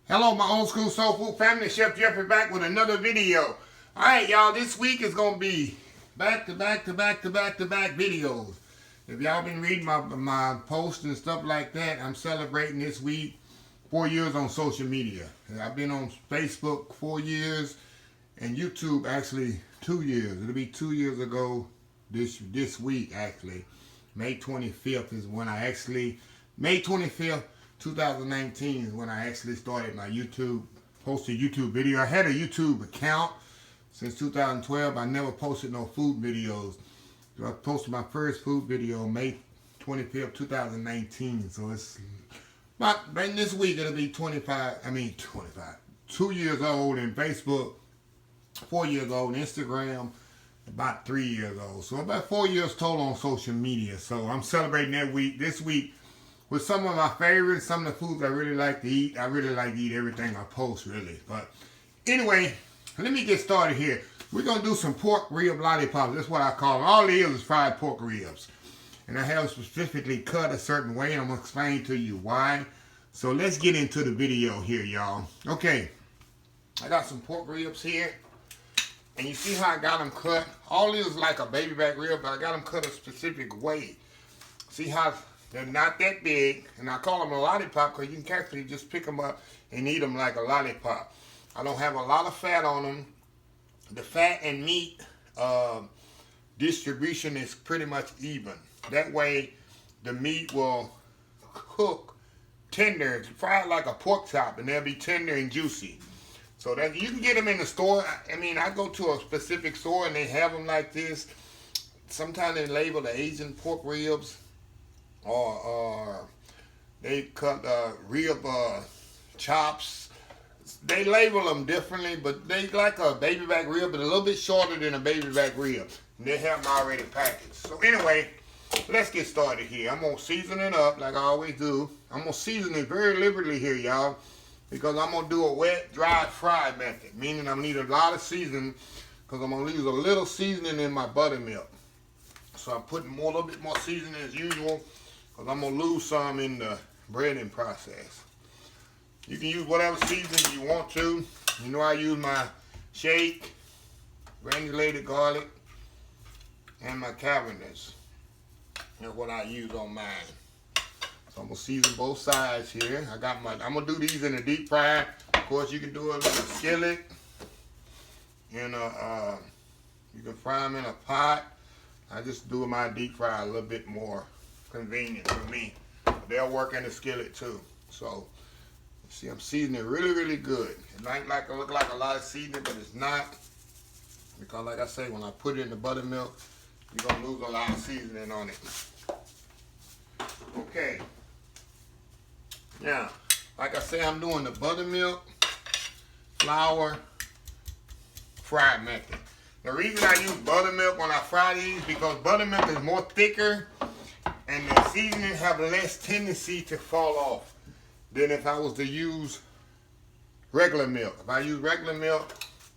Hello, my old school soul food family. Chef Jeffrey back with another video. Alright, y'all, this week is going to be back to back videos. If y'all been reading my posts and stuff like that, I'm celebrating this week 4 years on social media. I've been on Facebook 4 years and YouTube actually 2 years. It'll be 2 years ago this week actually. May 25th is when I actually, May 25th, 2019 is when I actually started my YouTube, posted YouTube video. I had a YouTube account since 2012. I never posted no food videos. So I posted my first food video May 25th, 2019. So it's about, right this week it'll be 2 years old in Facebook, 4 years old in Instagram, about 3 years old. So about 4 years total on social media. So I'm celebrating this week with some of my favorites, some of the foods I really like to eat. I really like to eat everything I post, really. But anyway, let me get started here. We're going to do some pork rib lollipops. That's what I call them. All it is fried pork ribs. And I have specifically cut a certain way, and I'm going to explain to you why. So let's get into the video here, y'all. Okay, I got some pork ribs here. And you see how I got them cut? All it is like a baby back rib, but I got them cut a specific way. See how they're not that big, and I call them a lollipop because you can actually just pick them up and eat them like a lollipop. I don't have a lot of fat on them. The fat and meat distribution is pretty much even. That way, the meat will cook tender, fried like a pork chop, and they'll be tender and juicy. So that you can get them in the store. I mean, I go to a specific store and they have them like this. Sometimes they label the Asian pork ribs. Or they cut rib chops. They label them differently, but they like a baby back rib, but a little bit shorter than a baby back rib. And they have them already packaged. So anyway, let's get started here. I'm gonna season it up like I always do. I'm gonna season it very liberally here, y'all, because I'm gonna do a wet, dry, fry method. Meaning I'm gonna need a lot of seasoning, because I'm gonna use a little seasoning in my buttermilk. So I'm putting a little bit more seasoning as usual, because I'm going to lose some in the breading process. You can use whatever seasoning you want to. You know I use my shake, granulated garlic, and my cavenders. That's what I use on mine. So I'm going to season both sides here. I'm going to do these in a deep fry. Of course, you can do it in a skillet. You can fry them in a pot. I just do my deep fry a little bit more convenient for me. But they'll work in the skillet too. So see, I'm seasoning really, really good. It might look like a lot of seasoning, but it's not, because like I say, when I put it in the buttermilk, you're gonna lose a lot of seasoning on it. Okay. Now, like I say, I'm doing the buttermilk, flour, fry method. The reason I use buttermilk when I fry these, because buttermilk is more thicker and the seasoning have less tendency to fall off than if I was to use regular milk. If I use regular milk,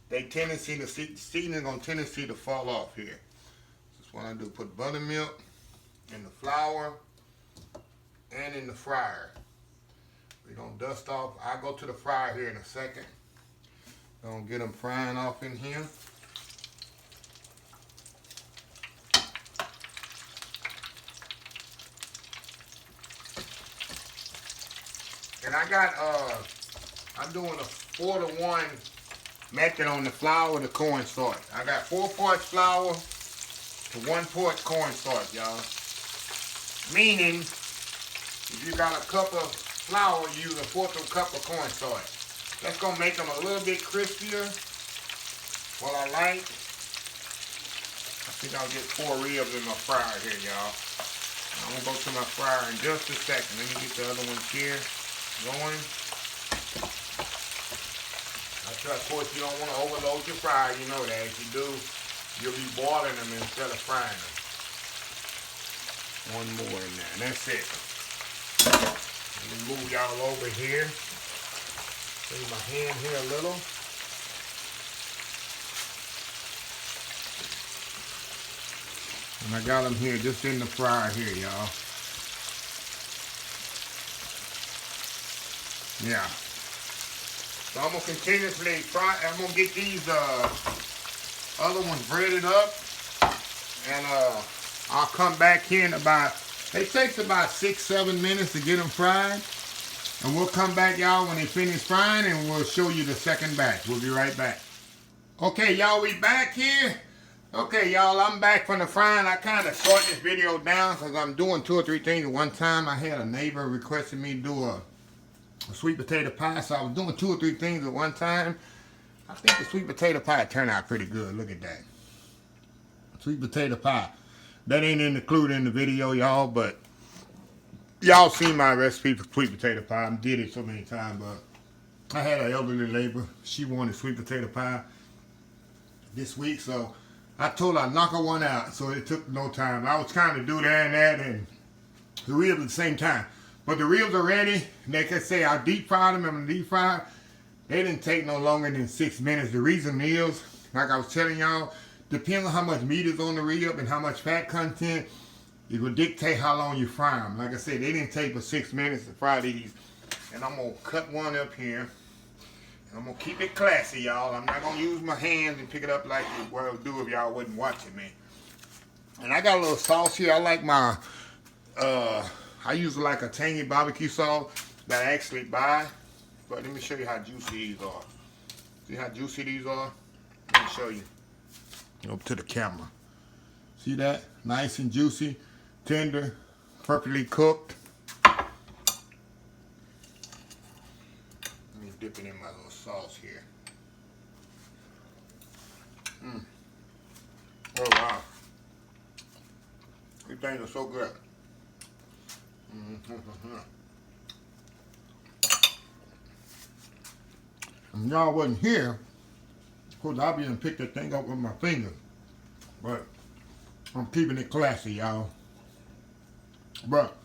the seasoning gonna tendency to fall off here. That's what I do. Put buttermilk in the flour and in the fryer. We're gonna dust off. I'll go to the fryer here in a second. Gonna get them frying off in here. And I got, I'm doing a 4-to-1 method on the flour to cornstarch. I got 4 parts flour to 1 part cornstarch, y'all. Meaning, if you got a cup of flour, you use a 1/4 cup of cornstarch. That's going to make them a little bit crispier. What I like. I think I'll get 4 ribs in my fryer here, y'all. I'm going to go to my fryer in just a second. Let me get the other ones here going. Of course, you don't want to overload your fryer. You know that. If you do, you'll be boiling them instead of frying them. 1 more in there. And that's it. Let me move y'all over here. Bring my hand here a little. And I got them here just in the fryer here, y'all. Yeah. So I'm gonna continuously fry. I'm gonna get these other ones breaded up, and I'll come back here in about. It takes about 6-7 minutes to get them fried, and we'll come back, y'all, when they finish frying, and we'll show you the second batch. We'll be right back. Okay, y'all, we back here. Okay, y'all, I'm back from the frying. I kind of short this video down because I'm doing 2 or 3 things at one time. I had a neighbor requesting me to do a sweet potato pie, so I was doing 2 or 3 things at one time. I think the sweet potato pie turned out pretty good. Look at that. Sweet potato pie. That ain't included in the video, y'all, but y'all seen my recipe for sweet potato pie. I did it so many times, but I had an elderly neighbor. She wanted sweet potato pie this week, so I told her I'd knock her one out, so it took no time. I was trying to do that and that and the ribs at the same time. But the ribs are ready. Like I say, I deep fried them in the deep fryer. They didn't take no longer than 6 minutes. The reason is, like I was telling y'all, depends on how much meat is on the rib and how much fat content, it will dictate how long you fry them. Like I said, they didn't take but 6 minutes to fry these. And I'm going to cut one up here. I'm going to keep it classy, y'all. I'm not going to use my hands and pick it up like what I would do if y'all wasn't watching me. And I got a little sauce here. I like my, I use like a tangy barbecue sauce that I actually buy. But let me show you how juicy these are. See how juicy these are? Let me show you. Up to the camera. See that? Nice and juicy, tender, perfectly cooked. Let me dip it in my little sauce here. Oh wow. These things are so good. If y'all wasn't here, of course I'll be able to pick that thing up with my finger. But I'm keeping it classy, y'all. But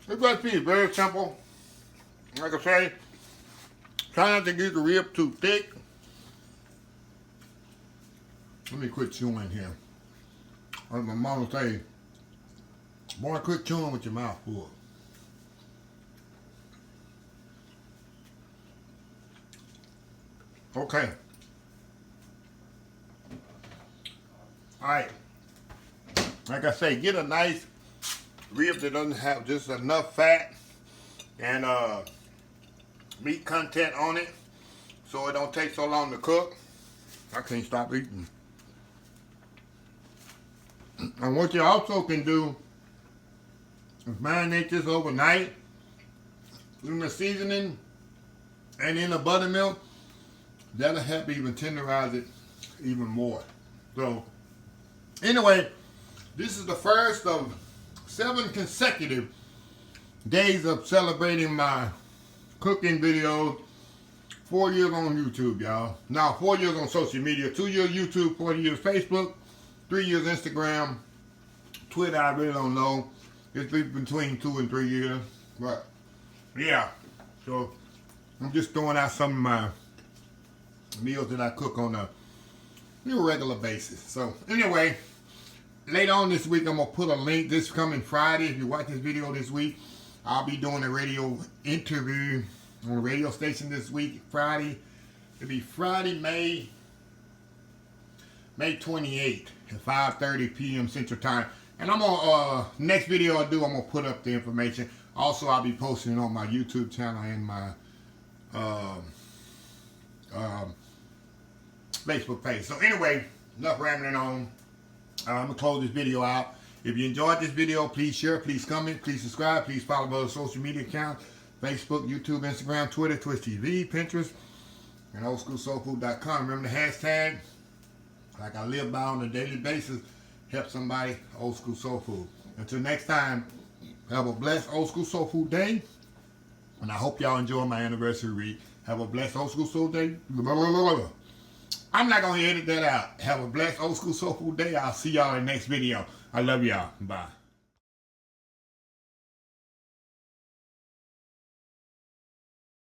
this recipe is very simple. Like I say, try not to get the rib too thick. Let me quit chewing here. Like my mom would say, boy, quit chewing with your mouth full. Okay. Alright. Like I say, get a nice rib that doesn't have just enough fat and meat content on it so it don't take so long to cook. I can't stop eating. And what you also can do is marinate this overnight in the seasoning and in the buttermilk. That'll help even tenderize it even more. So anyway, this is the first of 7 consecutive days of celebrating my cooking videos. 4 years on YouTube, y'all. Now 4 years on social media. 2 years YouTube, 4 years Facebook, 3 years Instagram. Twitter, I really don't know. It's between 2 and 3 years. But yeah, so I'm just throwing out some of my meals that I cook on a regular basis. So anyway, later on this week, I'm going to put a link this coming Friday. If you watch this video this week, I'll be doing a radio interview on a radio station this week, Friday. It'll be Friday, May 28th at 5:30 p.m. Central Time. And I'm going to, next video I do, I'm going to put up the information. Also, I'll be posting it on my YouTube channel and my Facebook page. So anyway, enough rambling on. I'm going to close this video out. If you enjoyed this video, please share, please comment, please subscribe, please follow other social media accounts. Facebook, YouTube, Instagram, Twitter, Twitch TV, Pinterest, and oldschoolsoulfood.com. Remember the hashtag, like I live by on a daily basis, help somebody, Old School Soul Food. Until next time, have a blessed Old School Soul Food Day. And I hope y'all enjoy my anniversary week. Have a blessed Old School Soul Day. I'm not going to edit that out. Have a blessed Old School Soul Food Day. I'll see y'all in the next video. I love y'all. Bye.